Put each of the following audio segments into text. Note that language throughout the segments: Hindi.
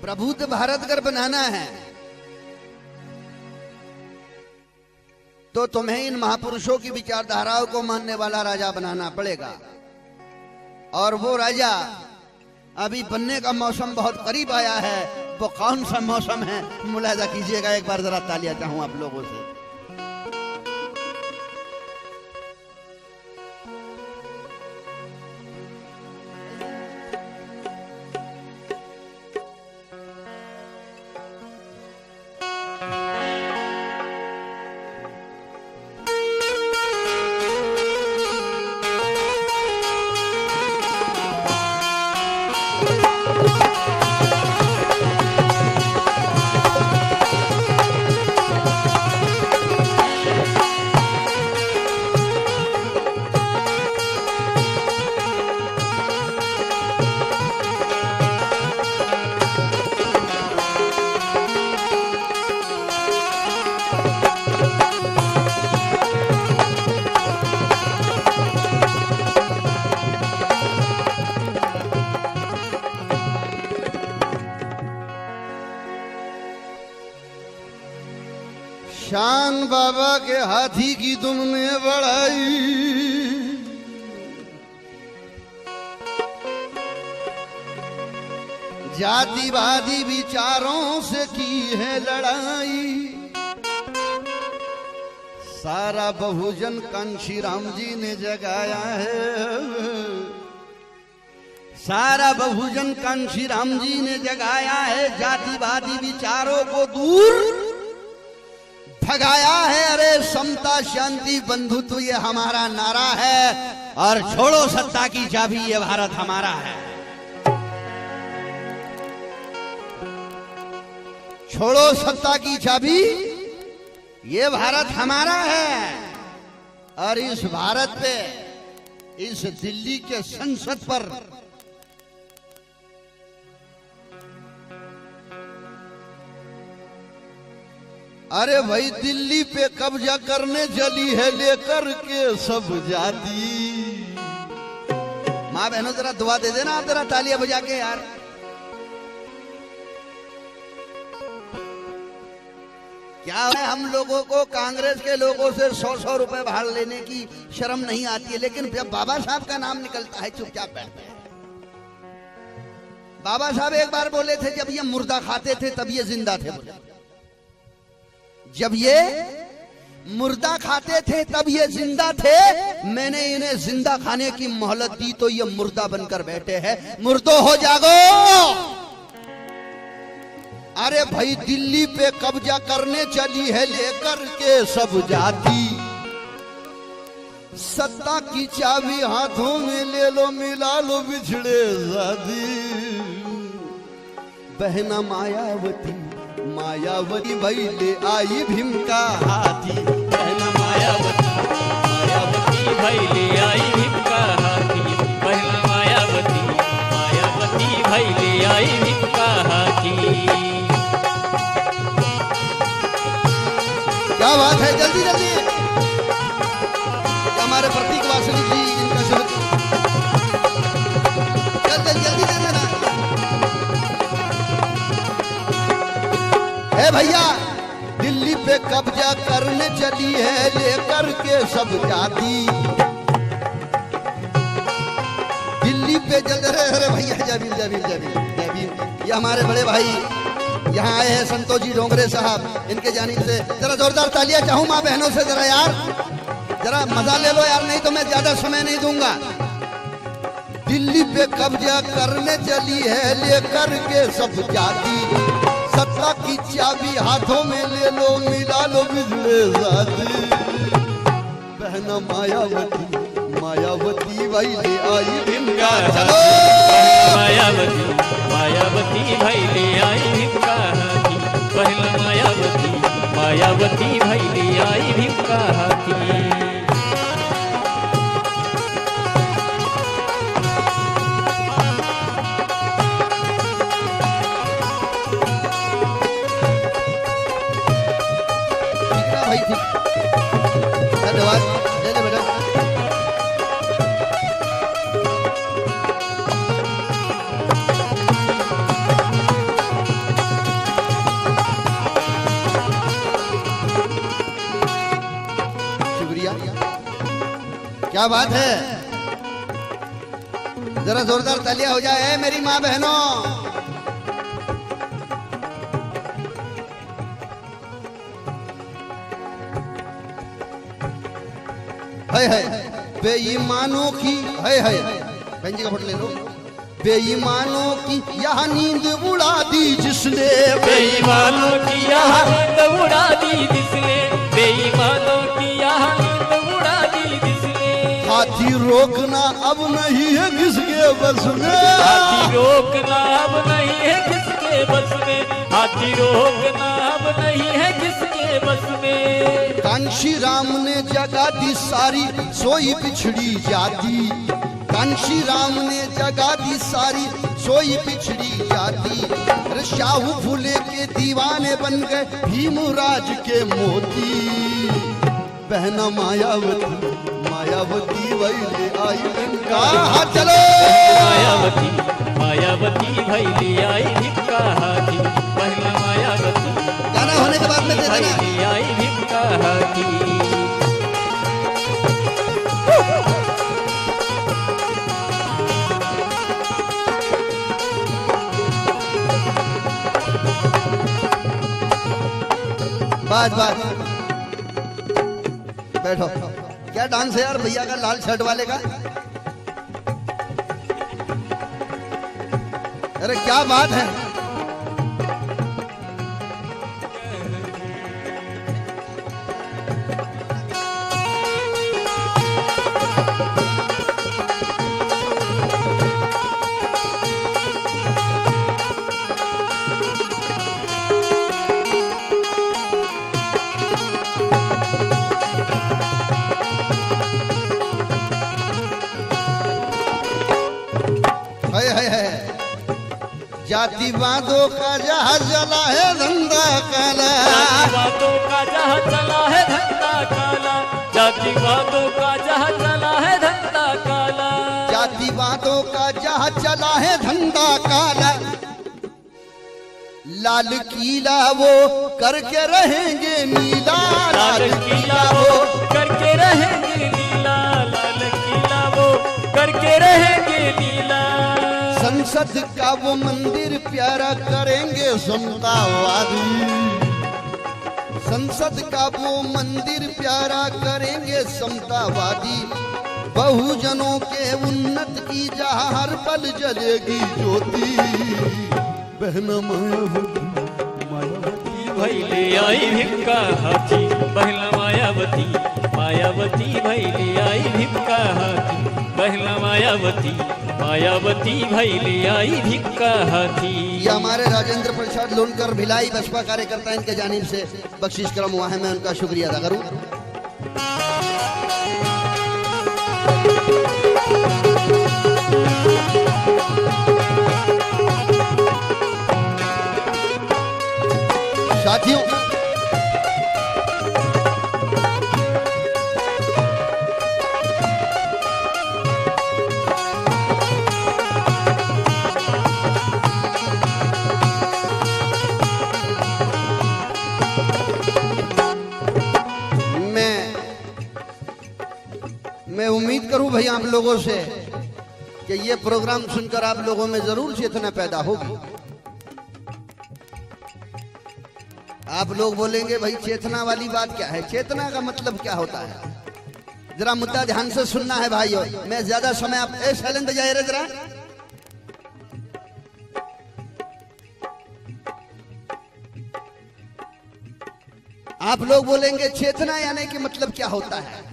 प्रभुत्व भारत अगर बनाना है तो तुम्हें इन महापुरुषों की विचारधाराओं को मानने वाला राजा बनाना पड़ेगा। और वो राजा अभी बनने का मौसम बहुत करीब आया है। वो कौन सा मौसम है, मुलाहिजा कीजिएगा। एक बार जरा तालियां चाहूं आप लोगों से। शान बाबा के हाथी की तुमने बढ़ाई, जातिवादी विचारों से की है लड़ाई। सारा बहुजन कांशी राम जी ने जगाया है। सारा बहुजन कांशी राम जी ने जगाया है। जातिवादी विचारों को दूर भगाया है। अरे समता शांति बंधुत्व ये हमारा नारा है। और छोड़ो सत्ता की चाबी, ये भारत हमारा है। छोड़ो सत्ता की चाबी, ये भारत हमारा है। और इस भारत पे, इस दिल्ली के संसद पर अरे भाई दिल्ली पे कब्जा करने चली है लेकर के सब जाति। माँ बहनों जरा दुआ दे देना आप, जरा तालियां बजा के यार। क्या है, हम लोगों को कांग्रेस के लोगों से 100-100 रुपए भाड़ लेने की शर्म नहीं आती है, लेकिन जब बाबा साहब का नाम निकलता है चुपचाप बैठते हैं। बाबा साहब एक बार बोले थे जब ये मुर्दा खाते थे तब ये जिंदा थे। बोले जब ये मुर्दा खाते थे तब ये जिंदा थे। मैंने इन्हें जिंदा खाने की मोहलत दी तो ये मुर्दा बनकर बैठे हैं। मुर्दो हो जागो। अरे भाई दिल्ली पे कब्जा करने चली है लेकर के सब जाति। सत्ता की चाबी हाथों में ले लो, मिला लो बिछड़े जाति। बहना मायावती, मायावती भाई ले आई भीम का हाथी। बहना मायावती, मायावती भाई ले आई भीम का हाथी। बहना मायावती, मायावती भाई ले आई भीम का हाथी। क्या बात है, जल्दी जल्दी हमारे प्रतीक वासनी जी इनका शुभ जल्दी जल्दी दे देना। ए भैया दिल्ली पे कब्जा करने चली है लेकर के सब जाति। दिल्ली पे जल्द। अरे भैया जबीर जबीर जबीर जबीर, ये हमारे बड़े भाई यहाँ आए हैं संतोष जी डोंगरे साहब। इनके जानिब से जरा जोरदार तालियां चाहूं माँ बहनों से। जरा यार जरा मजा ले लो यार, नहीं तो मैं ज्यादा समय नहीं दूंगा। दिल्ली पे कब्जा करने चली है लेकर के सब जाति। सत्ता की चाबी हाथों में ले लो, मिला लो बिजले जाति। बहना मायावती, मायावती भाई ले आई भीम का। चलो मायावती, मायावती भाई ले आई भीम का हाथी। पहला मायावती, मायावती भाई ले आई भीम का हाथी। धन्यवाद, जय जय बेटा। क्या बात है, जरा जोरदार तालियां हो जाए मेरी माँ बहनों। है बेईमानों की है बहन जी का फोटो ले लो। बेईमानों की यहाँ नींद उड़ा दी जिसने, बेईमानों की यहाँ नींद उड़ा दी जिसने, बेईमानों की यहाँ नींद उड़ा दी जिसने। हाथी रोकना अब नहीं है किसके बस में, हाथी रोकना अब नहीं है किसके बस में, हाथी रोकना अब नहीं है किसके बस में। कांशी राम ने जगा दी सारी सोई पिछड़ी जाती, कांशी राम ने जगा दी सारी सोई पिछड़ी जाती। अरे शाहू फूले के दीवाने बन गए भीमराज के मोती। बहना मायावती मायावती वही आई इनका हाथ चलो। मायावती मायावती भैली आई भिक्का हाथी, पहला मायावती गाना होने के बाद में दे देना। भैली आई भिक्का हाथी। बात बात बैठो। क्या डांस है यार भैया का, लाल शर्ट वाले का। अरे क्या बात है। जातिवादों का जहाज चला है धंधा काला, जातिवादों का जहाज चला है धंधा काला, जातिवादों का जहाज चला है धंधा काला, जातिवादों का जहाज चला है धंधा काला। लाल किला वो करके रहेंगे नीला, लाल किला वो करके रहेंगे नीला, लाल किला वो करके रहेंगे नीला। संसद का वो मंदिर प्यारा करेंगे समतावादी, संसद का वो मंदिर प्यारा करेंगे समतावादी। बहुजनों के उन्नत की जहाँ हर पल जलेगी ज्योति। बहन मायावती भैले आई भिक्का हाथी, पहला मायावती मायावती भैले आई भिक्का हाथी, पहला मायावती मायावती भैले आई भिक्का हाथी। ये हमारे राजेंद्र प्रसाद लोनकर भिलाई बसपा कार्यकर्ता इनके जानिब से बख्शिश क्रम हुआ है, मैं उनका शुक्रिया अदा करूं। साथियों मैं उम्मीद करूं भाई आप लोगों से कि ये प्रोग्राम सुनकर आप लोगों में जरूर चेतना पैदा होगी। आप लोग बोलेंगे भाई चेतना वाली बात क्या है, चेतना का मतलब क्या होता है। जरा मुद्दा ध्यान से सुनना है भाइयों, मैं ज्यादा समय आप साइलेंट बजाए रहे जरा। आप लोग बोलेंगे चेतना यानी कि मतलब क्या होता है।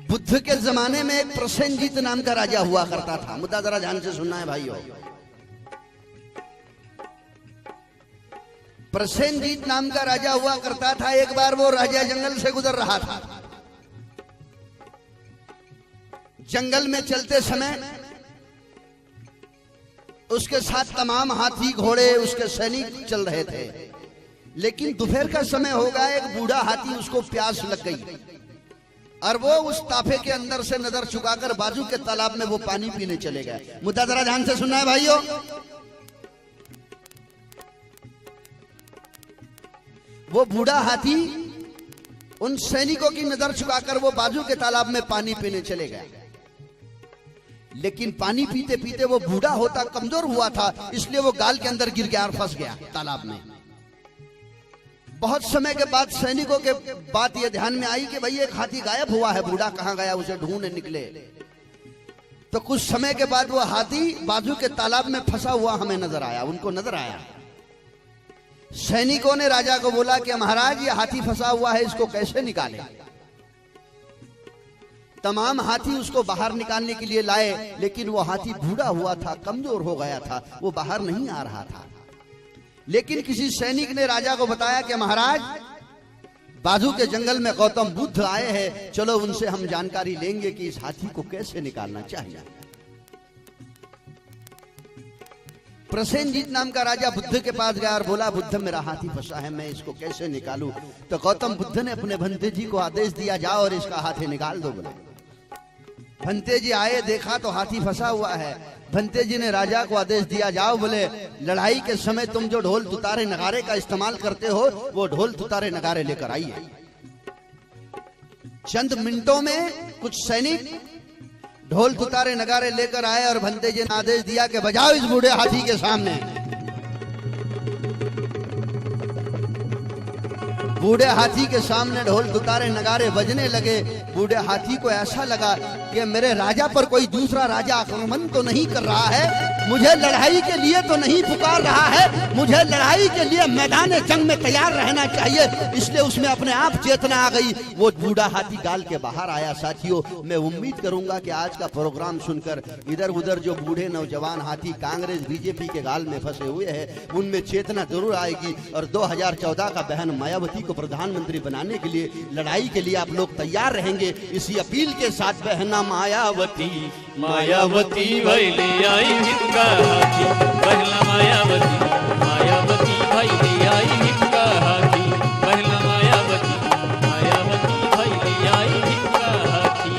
बुद्ध के जमाने में एक प्रसेनजीत नाम का राजा हुआ करता था। मुद्दा जरा ध्यान से सुनना है भाइयों। प्रसेनजीत नाम का राजा हुआ करता था। एक बार वो राजा जंगल से गुजर रहा था। जंगल में चलते समय उसके साथ तमाम हाथी घोड़े उसके सैनिक चल रहे थे, लेकिन दोपहर का समय होगा, एक बूढ़ा हाथी उसको प्यास लग गई और वो उस ताफे के अंदर से नजर चुकाकर बाजू के तालाब में वो पानी पीने चले गए। मुद्दा जरा ध्यान से सुनना है भाइयों। वो बूढ़ा हाथी उन सैनिकों की नजर चुकाकर वो बाजू के तालाब में पानी पीने चले गए। लेकिन पानी पीते पीते वो बूढ़ा होता कमजोर हुआ था, इसलिए वो गाल के अंदर गिर गया और फंस गया तालाब में। बहुत समय के बाद सैनिकों के बात ये ध्यान में आई कि भाई एक हाथी गायब हुआ है, बूढ़ा कहां गया, उसे ढूंढने निकले। तो कुछ समय के बाद वो हाथी बाजू के तालाब में फंसा हुआ हमें नजर आया, उनको नजर आया। सैनिकों ने राजा को बोला कि महाराज ये हाथी फंसा हुआ है, इसको कैसे निकालें। तमाम हाथी उसको बाहर निकालने के लिए लाए, लेकिन वो हाथी बूढ़ा हुआ था, कमजोर हो गया था, वो बाहर नहीं आ रहा था। लेकिन किसी सैनिक ने राजा को बताया कि महाराज बाजू के जंगल में गौतम बुद्ध आए हैं, चलो उनसे हम जानकारी लेंगे कि इस हाथी को कैसे निकालना चाहिए। प्रसेनजीत नाम का राजा बुद्ध के पास गया और बोला, बुद्ध मेरा हाथी फंसा है, मैं इसको कैसे निकालूं। तो गौतम बुद्ध ने अपने भंते जी को आदेश दिया, जाओ और इसका हाथी निकाल दो। बोले भंते जी आए, देखा तो हाथी फंसा हुआ है। भंते जी ने राजा को आदेश दिया, जाओ बोले लड़ाई के समय तुम जो ढोल तुतारे नगारे का इस्तेमाल करते हो, वो ढोल तुतारे नगारे लेकर आइए। चंद मिनटों में कुछ सैनिक ढोल तुतारे नगारे लेकर आए और भंते जी ने आदेश दिया कि बजाओ इस बूढ़े हाथी के सामने। बूढ़े हाथी के सामने ढोल तुतारे नगारे बजने लगे। बूढ़े हाथी को ऐसा लगा कि मेरे राजा पर कोई दूसरा राजा आक्रमण तो नहीं कर रहा है, मुझे लड़ाई के लिए तो नहीं पुकार रहा है, मुझे लड़ाई के लिए मैदान जंग में तैयार रहना चाहिए। इसलिए उसमें अपने आप चेतना आ गई, वो बूढ़ा हाथी गाल के बाहर आया। साथियों, मैं उम्मीद करूंगा कि आज का प्रोग्राम सुनकर इधर उधर जो बूढ़े नौजवान हाथी कांग्रेस बीजेपी के गाल में फंसे हुए हैं, उनमें चेतना जरूर आएगी और 2014 का बहन मायावती को प्रधानमंत्री बनाने के लिए, लड़ाई के लिए आप लोग तैयार रहेंगे। इसी अपील के साथ बहना मायावती मायावती भैले आई भिक्का हाथी, पहला मायावती मायावती भैले आई भिक्का हाथी, पहला मायावती मायावती भैले आई भिक्का हाथी।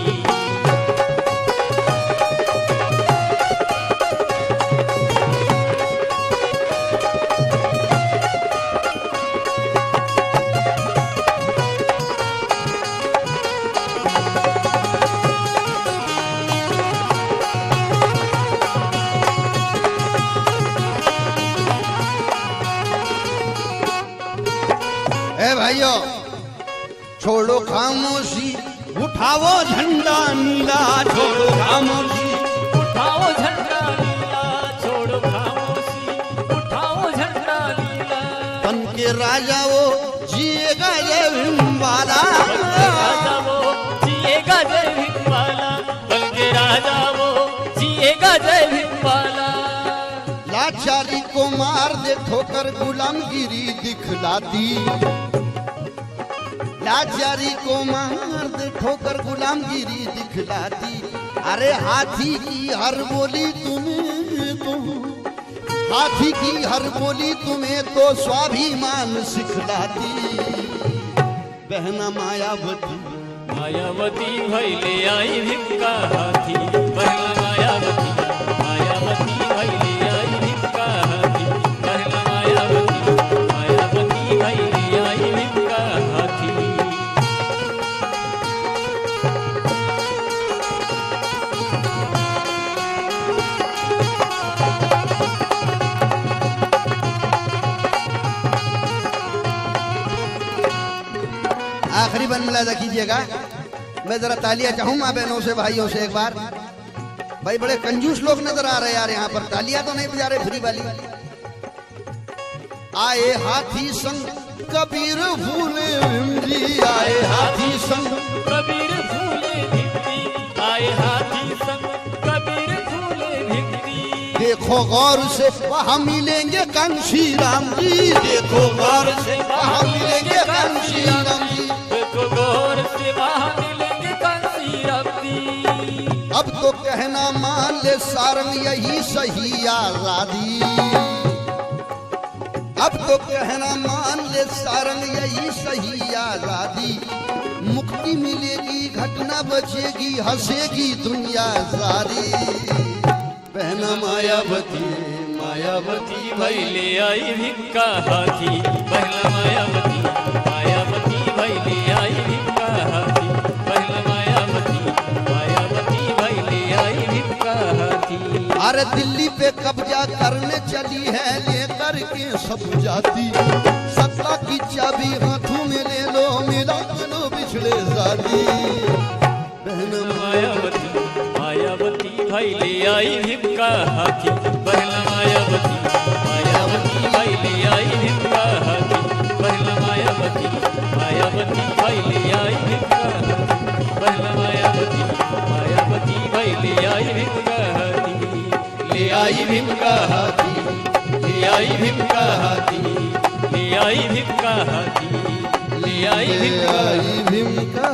भाइयों छोड़ो खामोशी, उठाओ झंडा नीला, छोड़ो खामोशी, उठाओ झंडा नीला, छोड़ो खामोशी, उठाओ झंडा नीला। बन के राजा वो जिएगा जय भीम वाला, राजा वो जिएगा जय भीम वाला, बन के राजा वो जिएगा जय भीम वाला। लाचारी को मार दे ठोकर गुलामगिरी दिखलाती, लाचारी को मार दे ठोकर गुलामगिरी दिखलाती। अरे हाथी की हर बोली तुम्हें तो, हाथी की हर बोली तुम्हें तो स्वाभिमान सिखलाती। बहना मायावती मायावती भैले आई भिक्का हाथी, पहला मायावती मायावती भैले आई भिक्का हाथी, पहला मायावती मायावती भैले आई भिक्का हाथी। आखिरी बन मुलाजा कीजिएगा, मैं जरा तालियां चाहूं माँ बहनों से, भाइयों से एक बार। भाई बड़े कंजूस लोग नजर आ रहे यार यहाँ पर, तालियां तो नहीं बजा रहे फ्री वाली। आए हाथी संग कबीर फूले भीमजी, आए हाथी संग कबीर फूले भिक्की, आए हाथी संग कबीर फूले भिक्की। देखो गौर से वहाँ मिलेंगे कांशी राम जी, देखो गौर से वहाँ मिलेंगे कांशी राम जी, देखो गौर से वहाँ मिलेंगे कांशी राम जी। अब तो कहना मान ले सारंग यही सही आजादी, अब तो कहना मान ले सारंग यही सही आजादी। मुक्ति मिलेगी घटना बचेगी, हंसेगी दुनिया सारी। बहना मायावती मायावती भैले आई भिक्का हाथी, पहला मायावती भैली आई भीम का हाथी पहला मायावती भैली आई भीम का हाथी। अरे दिल्ली पे कब्जा करने चली है लेकर के सब जाति, सत्ता की चाबी हाथों में ले लो, मिला लो बिछड़े जाति। मायावती भैली आई भीम का हाथी पहला मायावती भैली आई भीम का हाथी पहला मायावती भैली आई भीम का हाथी पहला मायावती भैली आई भीम का हाथी। ले आई भीम का हाथी ले आई भीम का हाथी ले आई भीम का हाथी ले आई भीम का भीम का